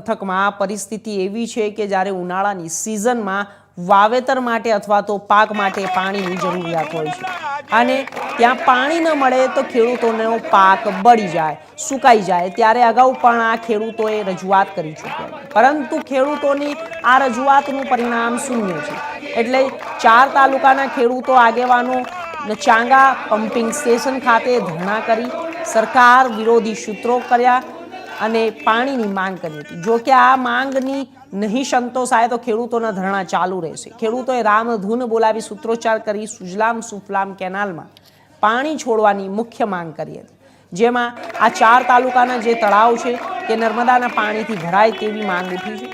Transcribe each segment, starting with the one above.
પંથકમાં પરિસ્થિતિ એવી છે કે જ્યારે ઉનાળાની સિઝનમાં વાવેતર માટે અથવા તો પાક માટે પાણીની જરૂરિયાત હોય છે અને ત્યાં પાણી ન મળે તો ખેડૂતોનો પાક બળી જાય, સુકાઈ જાય। ત્યારે અગાઉ પણ આ ખેડૂતોએ રજૂઆત કરી ચૂક્યા, પરંતુ ખેડૂતોની આ રજૂઆતનું પરિણામ શૂન્ય છે। એટલે 4 તાલુકાના ખેડૂતો આગેવાનો ચાંગા પમ્પિંગ સ્ટેશન ખાતે ધરણા કરી સરકાર વિરોધી સૂત્રો કર્યા અને પાણીની માંગ કરી હતી। જો કે આ માંગની નહીં સંતોષાય તો ખેડૂતોના ધરણા ચાલુ રહેશે। ખેડૂતોએ રામધૂન બોલાવી સૂત્રોચ્ચાર કરી સુજલામ સુફલામ કેનાલમાં પાણી છોડવાની મુખ્ય માંગ કરી હતી, જેમાં આ 4 તાલુકાના જે તળાવ છે તે નર્મદાના પાણીથી ભરાય તેવી માંગ ઉઠી છે।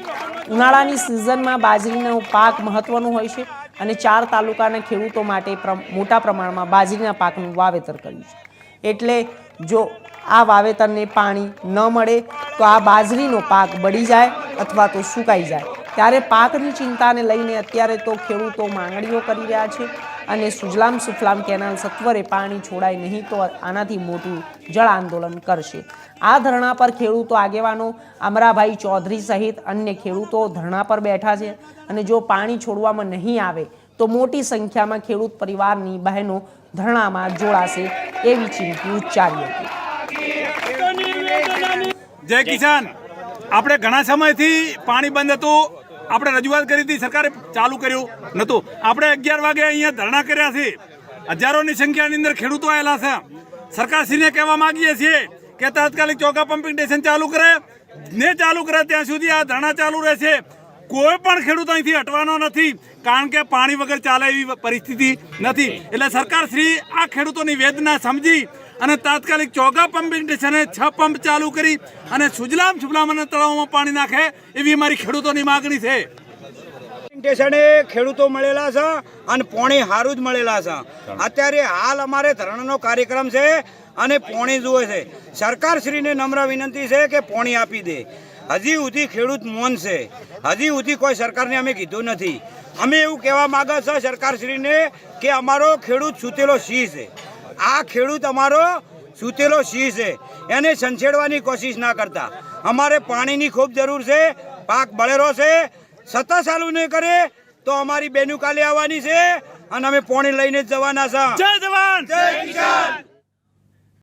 ઉનાળાની સિઝનમાં બાજરીનો પાક મહત્વનો હોય છે અને 4 તાલુકાના ખેડૂતો માટે મોટા પ્રમાણમાં બાજરીના પાકનું વાવેતર કર્યું છે। એટલે જો આ વાવેતરને પાણી ન મળે તો આ બાજરીનો પાક બળી જાય અથવા તો સુકાઈ જાય। ત્યારે પાકની ચિંતાને લઈને અત્યારે તો ખેડૂતો માંગણીઓ કરી રહ્યા છે અને સુજલામ સુફલામ કેનાલ સત્વરે પાણી છોડાય નહીં તો આનાથી મોટું જળ આંદોલન કરશે। આ ધરણા પર ખેડૂતો આગેવાનો અમરાભાઈ ચૌધરી સહિત અન્ય ખેડૂતો ધરણા પર બેઠા છે અને જો પાણી છોડવામાં નહીં આવે તો મોટી સંખ્યામાં ખેડૂત પરિવારની બહેનો ધરણામાં જોડાશે એવી ચીમકી ઉચ્ચારી હતી। જય કિસાન। આપણે ઘણા સમયથી પાણી બંધ હતું, આપણે રજૂઆત કરી હતી, સરકારે ચાલુ કર્યું નહોતું। આપણે 11 વાગે અહીંયા ધરણા કર્યા છે, હજારોની સંખ્યાની અંદર ખેડૂતો આવેલા છે। સરકારશ્રીને કહેવા માંગીએ છીએ કે તાત્કાલિક ચોકા પમ્પિંગ સ્ટેશન ચાલુ કરે ત્યાં સુધી આ ધરણા ચાલુ રહેશે। કોઈ પણ ખેડૂત અહીંથી હટવાનો નથી, કારણ કે પાણી વગર ચાલે એવી પરિસ્થિતિ નથી। એટલે સરકારશ્રી આ ખેડૂતોની વેદના સમજી અને તાત્કાલિક ચોગા પમ્પિંગ સ્ટેશને 6 પંપ ચાલુ કરી અને સુજલામ સુફલામ અને તળાવમાં પાણી નાખે એવી અમારી ખેડૂતોની માગણી છે। સ્ટેશને ખેડૂતો મળેલા છે અને પાણી સારું જ મળેલા છે। અત્યારે હાલ અમારે ધરણાનો કાર્યક્રમ છે અને પાણી જુએ છે। સરકારશ્રીને નમ્ર વિનંતી છે કે પાણી આપી દે। હજી સુધી ખેડૂત મૌન છે, હજી સુધી કોઈ સરકારને અમે કીધું નથી। અમે એવું કહેવા માંગે છે સરકારશ્રીને કે અમારો ખેડૂત સૂતેલો સિંહ છે, આ ખેડૂત અમારો સૂતેલો સિંહ છે, એને સંછેડવાની કોશિશ ના કરતા। અમારે પાણીની ખૂબ જરૂર છે, પાક બળેરો છે, સતત ચાલુ નહીં કરે તો અમારી બેનું કાલે આવવાની છે અને અમે પાણી લઈને જ જવાના છે। જય જવાન, જય કિસાન।